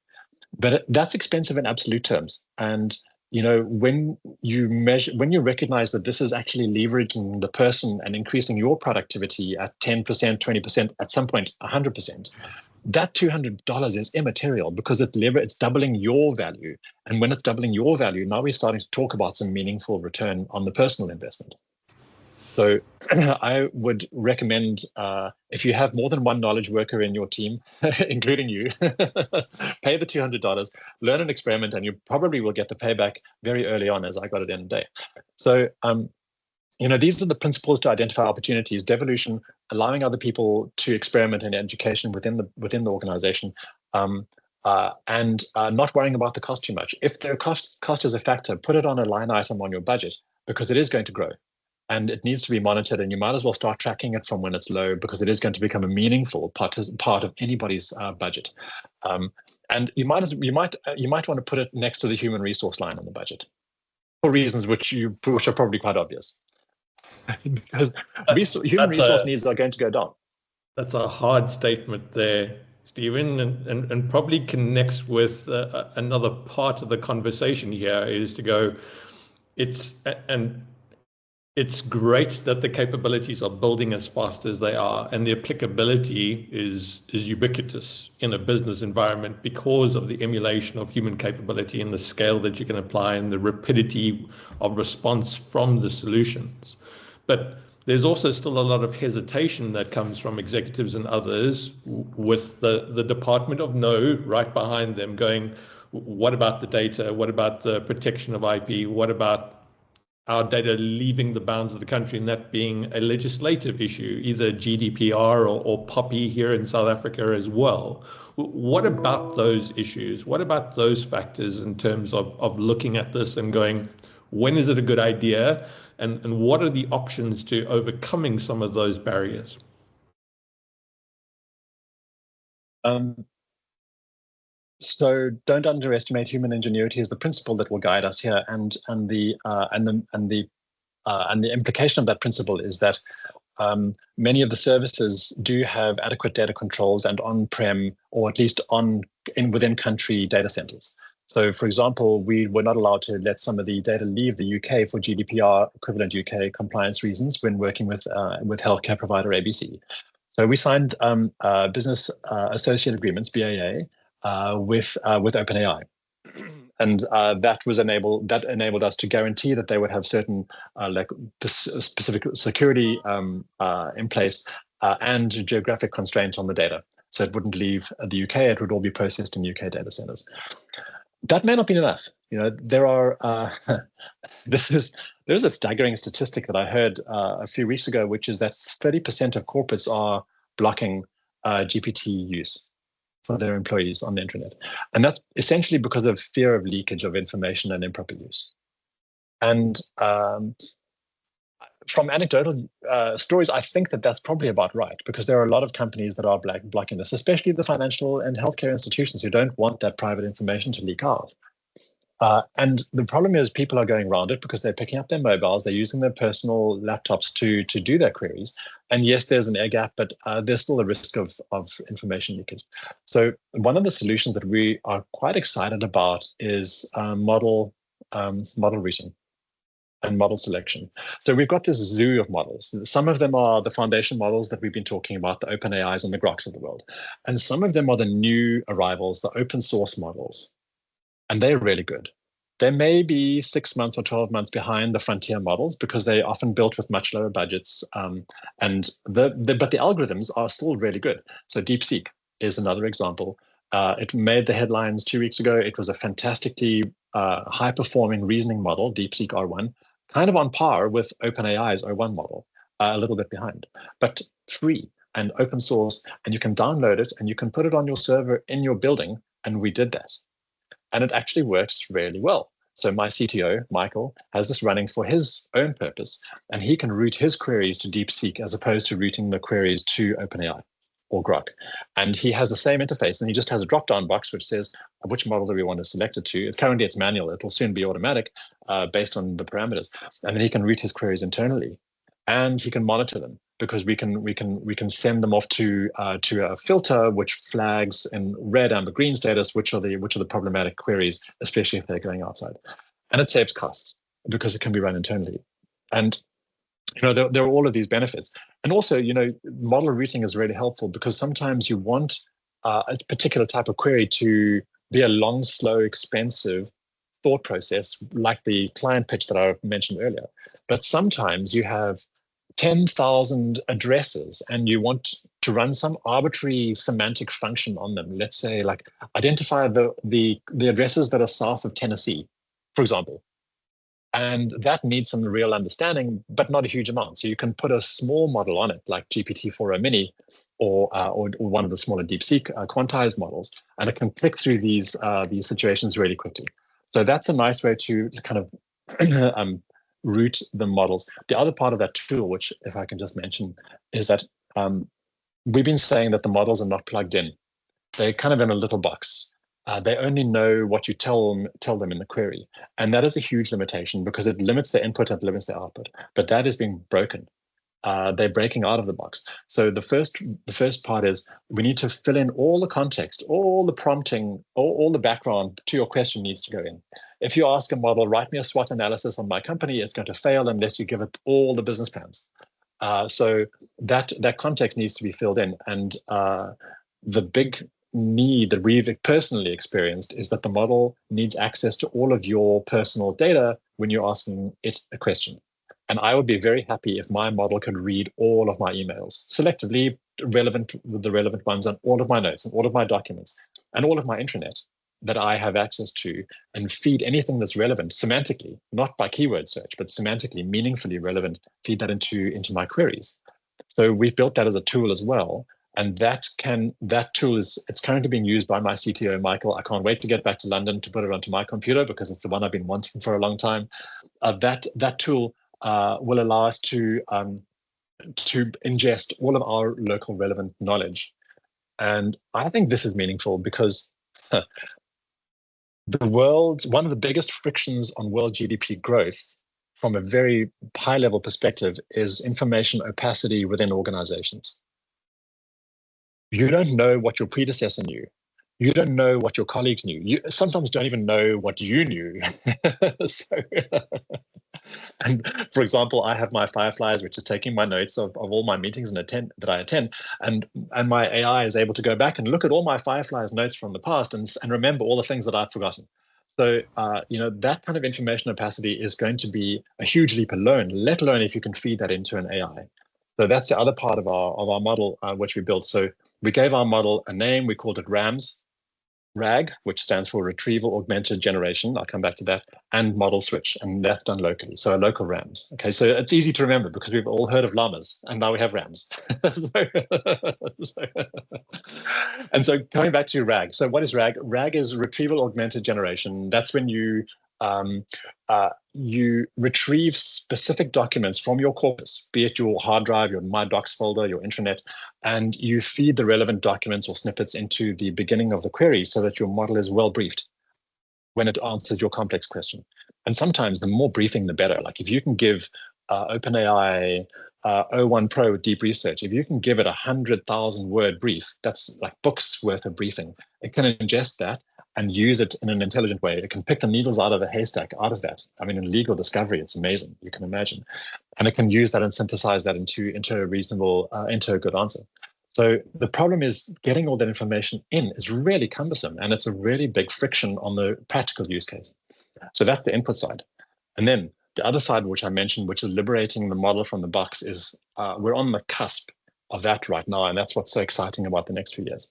but that's expensive in absolute terms. And when you recognize that this is actually leveraging the person and increasing your productivity at 10%, 20%, at some point 100%, that $200 is immaterial because it's doubling your value. And when it's doubling your value, now we're starting to talk about some meaningful return on the personal investment. So I would recommend, if you have more than one knowledge worker in your team, including you, pay the $200, learn an experiment, and you probably will get the payback very early on, as I got it in a day. So, these are the principles to identify opportunities: devolution, allowing other people to experiment in education within the organization, and not worrying about the cost too much. If their cost is a factor, put it on a line item on your budget, because it is going to grow. And it needs to be monitored, and you might as well start tracking it from when it's low, because it is going to become a meaningful part of anybody's budget. And you might want to put it next to the human resource line on the budget, for reasons which are probably quite obvious, because human resource needs are going to go down. That's a hard statement there, Stephen, and probably connects with another part of the conversation here, is to go, it's great that the capabilities are building as fast as they are, and the applicability is ubiquitous in a business environment because of the emulation of human capability and the scale that you can apply and the rapidity of response from the solutions. But there's also still a lot of hesitation that comes from executives and others, with the Department of No right behind them going, what about the data? What about the protection of IP? What about our data leaving the bounds of the country, and that being a legislative issue, either GDPR or POPI here in South Africa as well. What about those issues? What about those factors in terms of looking at this and going, when is it a good idea? And what are the options to overcoming some of those barriers? So don't underestimate human ingenuity as the principle that will guide us here, and the implication of that principle is that many of the services do have adequate data controls and on-prem, or at least within country data centers. So, for example, we were not allowed to let some of the data leave the UK for GDPR equivalent UK compliance reasons when working with healthcare provider ABC. So we signed business associate agreements, BAA, with OpenAI, and that enabled us to guarantee that they would have certain specific security in place, and geographic constraints on the data, so it wouldn't leave the UK. It would all be processed in UK data centers. That may not be enough. There are there's a staggering statistic that I heard a few weeks ago, which is that 30% of corporates are blocking GPT use for their employees on the internet. And that's essentially because of fear of leakage of information and improper use. And from anecdotal stories, I think that that's probably about right, because there are a lot of companies that are blocking this, especially the financial and healthcare institutions who don't want that private information to leak out. And the problem is people are going around it because they're picking up their mobiles, they're using their personal laptops to do their queries. And yes, there's an air gap, but there's still a risk of information leakage. So one of the solutions that we are quite excited about is model routing and model selection. So we've got this zoo of models. Some of them are the foundation models that we've been talking about, the OpenAIs and the Groks of the world. And some of them are the new arrivals, the open source models. And they're really good. They may be 6 months or 12 months behind the frontier models because they're often built with much lower budgets. But the algorithms are still really good. So DeepSeek is another example. It made the headlines 2 weeks ago. It was a fantastically high-performing reasoning model, DeepSeek R1, kind of on par with OpenAI's O1 model, a little bit behind, but free and open source, and you can download it and you can put it on your server in your building, and we did that. And it actually works really well. So my CTO, Michael, has this running for his own purpose, and he can route his queries to DeepSeek as opposed to routing the queries to OpenAI or Grok. And he has the same interface, and he just has a drop-down box which says which model do we want to select it to. Currently it's manual. It'll soon be automatic based on the parameters. And then he can route his queries internally, and he can monitor them, because we can send them off to a filter which flags in red, amber, green status which are the problematic queries, especially if they're going outside. And it saves costs because it can be run internally. And there are all of these benefits. And also, model routing is really helpful, because sometimes you want a particular type of query to be a long, slow, expensive thought process, like the client pitch that I mentioned earlier. But sometimes you have 10,000 addresses and you want to run some arbitrary semantic function on them. Let's say, like, identify the addresses that are south of Tennessee, for example. And that needs some real understanding, but not a huge amount. So you can put a small model on it, like GPT-4o Mini, or one of the smaller DeepSeek quantized models, and it can click through these situations really quickly. So that's a nice way to kind of route the models. The other part of that tool, which, if I can just mention, is that we've been saying that the models are not plugged in. They're kind of in a little box. They only know what you tell them in the query. And that is a huge limitation, because it limits their input and limits their output. But that is being broken. They're breaking out of the box. So the first part is we need to fill in all the context, all the prompting, all the background to your question needs to go in. If you ask a model, write me a SWOT analysis on my company, it's going to fail unless you give it all the business plans. So that context needs to be filled in. And the big need that we've personally experienced is that the model needs access to all of your personal data when you're asking it a question. And I would be very happy if my model could read all of my emails, selectively the relevant ones, and all of my notes and all of my documents and all of my intranet that I have access to, and feed anything that's relevant semantically, not by keyword search, but semantically, meaningfully relevant, feed that into my queries. So we built that as a tool as well. And that tool it's currently being used by my CTO, Michael. I can't wait to get back to London to put it onto my computer, because it's the one I've been wanting for a long time. That tool will allow us to ingest all of our local relevant knowledge. And I think this is meaningful, because one of the biggest frictions on world GDP growth from a very high level perspective is information opacity within organizations. You don't know what your predecessor knew. You don't know what your colleagues knew. You sometimes don't even know what you knew. And for example, I have my Fireflies, which is taking my notes of all my meetings that I attend, and my AI is able to go back and look at all my Fireflies notes from the past and remember all the things that I've forgotten. So that kind of information opacity is going to be a huge leap alone, let alone if you can feed that into an AI. So that's the other part of our model which we built. So we gave our model a name. We called it RAG, which stands for Retrieval Augmented Generation. I'll come back to that, and model switch, and that's done locally. So a local RAMs. Okay, so it's easy to remember because we've all heard of llamas, and now we have RAMs. And so coming back to RAG. So what is RAG? RAG is Retrieval Augmented Generation. That's when you retrieve specific documents from your corpus, be it your hard drive, your My Docs folder, your intranet, and you feed the relevant documents or snippets into the beginning of the query so that your model is well briefed when it answers your complex question. And sometimes the more briefing, the better. Like if you can give OpenAI O1 Pro with deep research, if you can give it 100,000 word brief, that's like books worth of briefing. It can ingest that and use it in an intelligent way. It can pick the needles out of a haystack out of that. I mean, in legal discovery, it's amazing, you can imagine. And it can use that and synthesize that into a good answer. So the problem is getting all that information in is really cumbersome, and it's a really big friction on the practical use case. So that's the input side. And then the other side, which I mentioned, which is liberating the model from the box, is we're on the cusp of that right now. And that's what's so exciting about the next few years.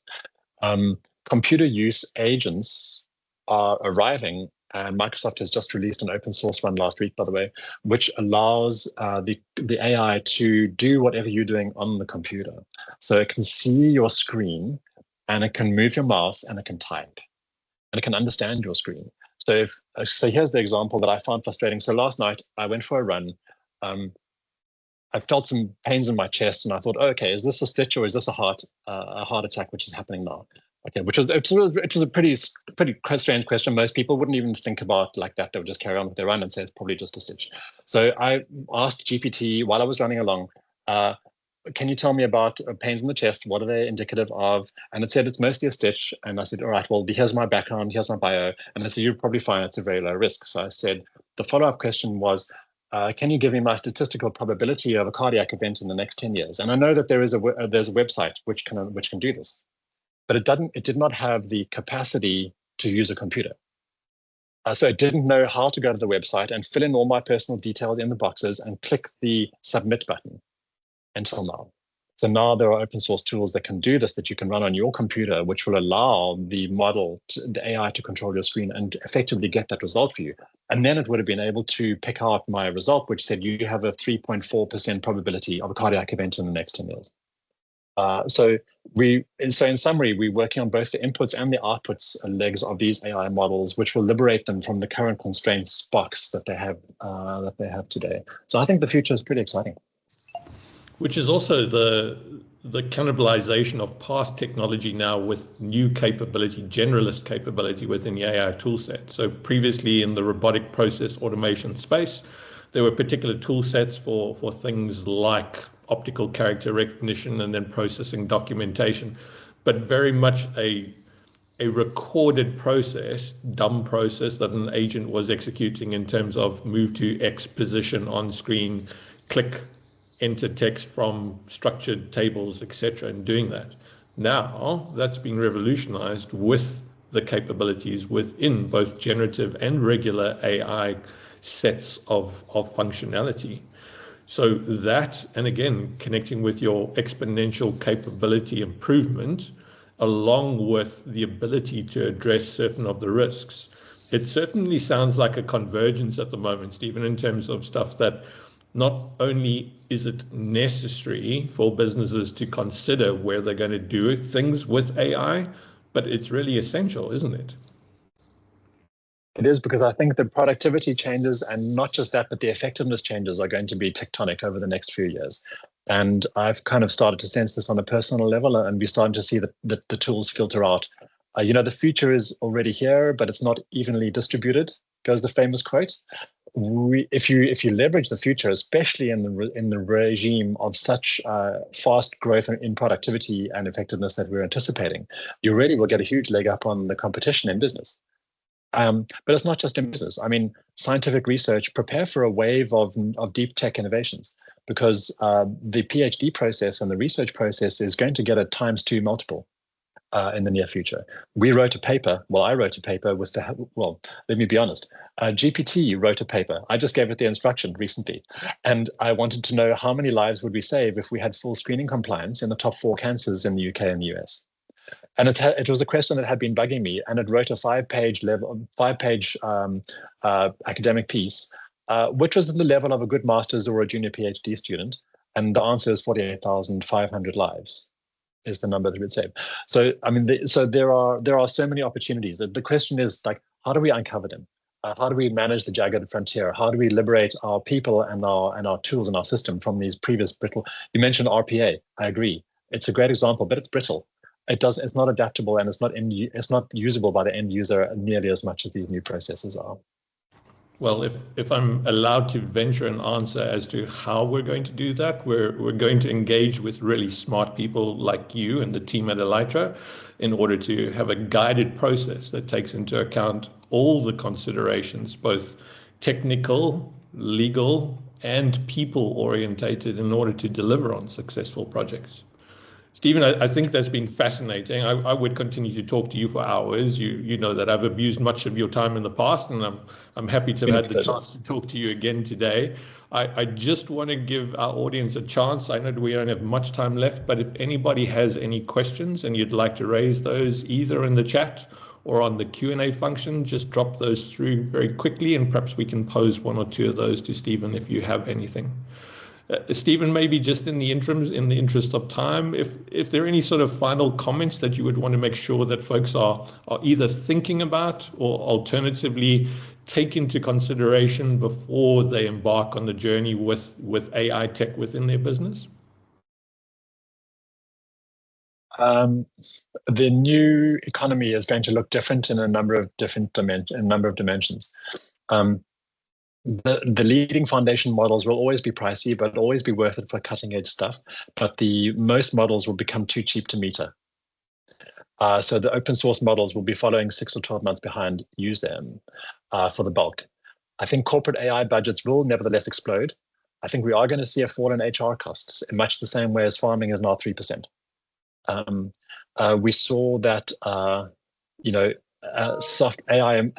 Computer use agents are arriving, and Microsoft has just released an open source one last week, by the way, which allows the AI to do whatever you're doing on the computer. So it can see your screen, and it can move your mouse, and it can type, and it can understand your screen. So here's the example that I found frustrating. So last night I went for a run. I felt some pains in my chest, and I thought, okay, is this a stitch or is this a heart attack, which is happening now? Okay, it was a pretty strange question. Most people wouldn't even think about like that. They would just carry on with their run and say it's probably just a stitch. So I asked GPT while I was running along, can you tell me about pains in the chest? What are they indicative of? And it said it's mostly a stitch. And I said, all right, well, here's my background, here's my bio. And it said, you'll probably find it's a very low risk. So I said, the follow-up question was, can you give me my statistical probability of a cardiac event in the next 10 years? And I know that there's a website which can do this, but it did not have the capacity to use a computer. So it didn't know how to go to the website and fill in all my personal details in the boxes and click the submit button until now. So now there are open source tools that can do this, that you can run on your computer, which will allow the the AI to control your screen and effectively get that result for you. And then it would have been able to pick out my result, which said you have a 3.4% probability of a cardiac event in the next 10 years. So in summary, we're working on both the inputs and the outputs legs of these AI models, which will liberate them from the current constraints box that they have today. So I think the future is pretty exciting. Which is also the cannibalization of past technology now with new capability, generalist capability within the AI toolset. So previously in the robotic process automation space, there were particular tool sets for things like optical character recognition and then processing documentation, but very much a recorded process, dumb process that an agent was executing in terms of move to X position on screen, click, enter text from structured tables, etc., and doing that. Now that's being revolutionized with the capabilities within both generative and regular AI sets of functionality. So that, and again, connecting with your exponential capability improvement, along with the ability to address certain of the risks. It certainly sounds like a convergence at the moment, Stephen, in terms of stuff that not only is it necessary for businesses to consider where they're going to do things with AI, but it's really essential, isn't it? It is, because I think the productivity changes, and not just that, but the effectiveness changes are going to be tectonic over the next few years. And I've kind of started to sense this on a personal level, and we're starting to see the tools filter out. The future is already here, but it's not evenly distributed, goes the famous quote. If you leverage the future, especially in the regime of such fast growth in productivity and effectiveness that we're anticipating, you really will get a huge leg up on the competition in business. But it's not just in business. I mean, scientific research, prepare for a wave of deep tech innovations, because the PhD process and the research process is going to get a ×2 multiple in the near future. I wrote a paper with let me be honest, GPT wrote a paper. I just gave it the instruction recently, and I wanted to know how many lives would we save if we had full screening compliance in the top 4 cancers in the UK and the US. And it was a question that had been bugging me, and it wrote a 5-page academic piece, which was at the level of a good master's or a junior PhD student. And the answer is 48,500 lives is the number that we'd save. So I mean, there are so many opportunities. The question is, like, how do we uncover them? How do we manage the jagged frontier? How do we liberate our people and our tools and our system from these previous brittle? You mentioned RPA. I agree. It's a great example, but it's brittle. It's not adaptable, and it's not usable by the end user nearly as much as these new processes are. Well, if I'm allowed to venture an answer as to how we're going to do that, we're going to engage with really smart people like you and the team at Elaitra in order to have a guided process that takes into account all the considerations, both technical, legal, and people orientated, in order to deliver on successful projects. Stephen, I think that's been fascinating. I would continue to talk to you for hours. You know that I've abused much of your time in the past, and I'm happy to have had the chance to talk to you again today. I just want to give our audience a chance. I know we don't have much time left, but if anybody has any questions and you'd like to raise those either in the chat or on the Q&A function, just drop those through very quickly, and perhaps we can pose 1 or 2 of those to Stephen if you have anything. Stephen, maybe just in the interest of time, if there are any sort of final comments that you would want to make sure that folks are either thinking about or alternatively take into consideration before they embark on the journey with AI tech within their business? The new economy is going to look different in a number of dimensions. The leading foundation models will always be pricey, but always be worth it for cutting edge stuff. But the most models will become too cheap to meter. So the open source models will be following 6 or 12 months behind use them for the bulk. I think corporate AI budgets will nevertheless explode. I think we are going to see a fall in HR costs in much the same way as farming is now 3%. We saw that, soft AI,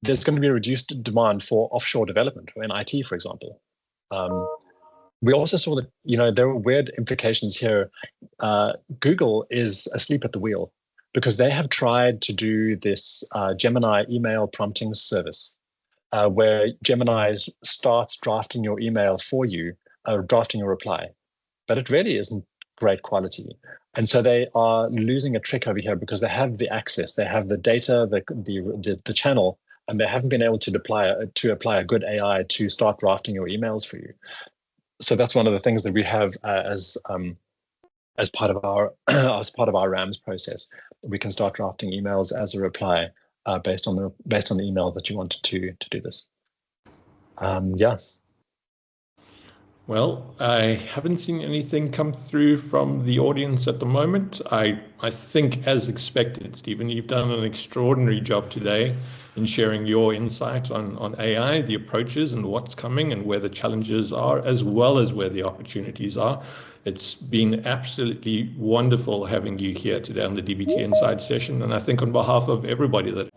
there's going to be a reduced demand for offshore development in IT, for example. We also saw that, there were weird implications here. Google is asleep at the wheel because they have tried to do this Gemini email prompting service where Gemini starts drafting your email for you, drafting a reply, but it really isn't great quality. And so they are losing a trick over here because they have the access, they have the data, the channel, and they haven't been able to apply a good AI to start drafting your emails for you. So that's one of the things that we have as part of our RAMS process. We can start drafting emails as a reply based on the email that you wanted to do this. Yes. Well, I haven't seen anything come through from the audience at the moment. I think, as expected, Stephen, you've done an extraordinary job today in sharing your insight on AI, the approaches and what's coming and where the challenges are, as well as where the opportunities are. It's been absolutely wonderful having you here today on the DVT Insights session. And I think on behalf of everybody that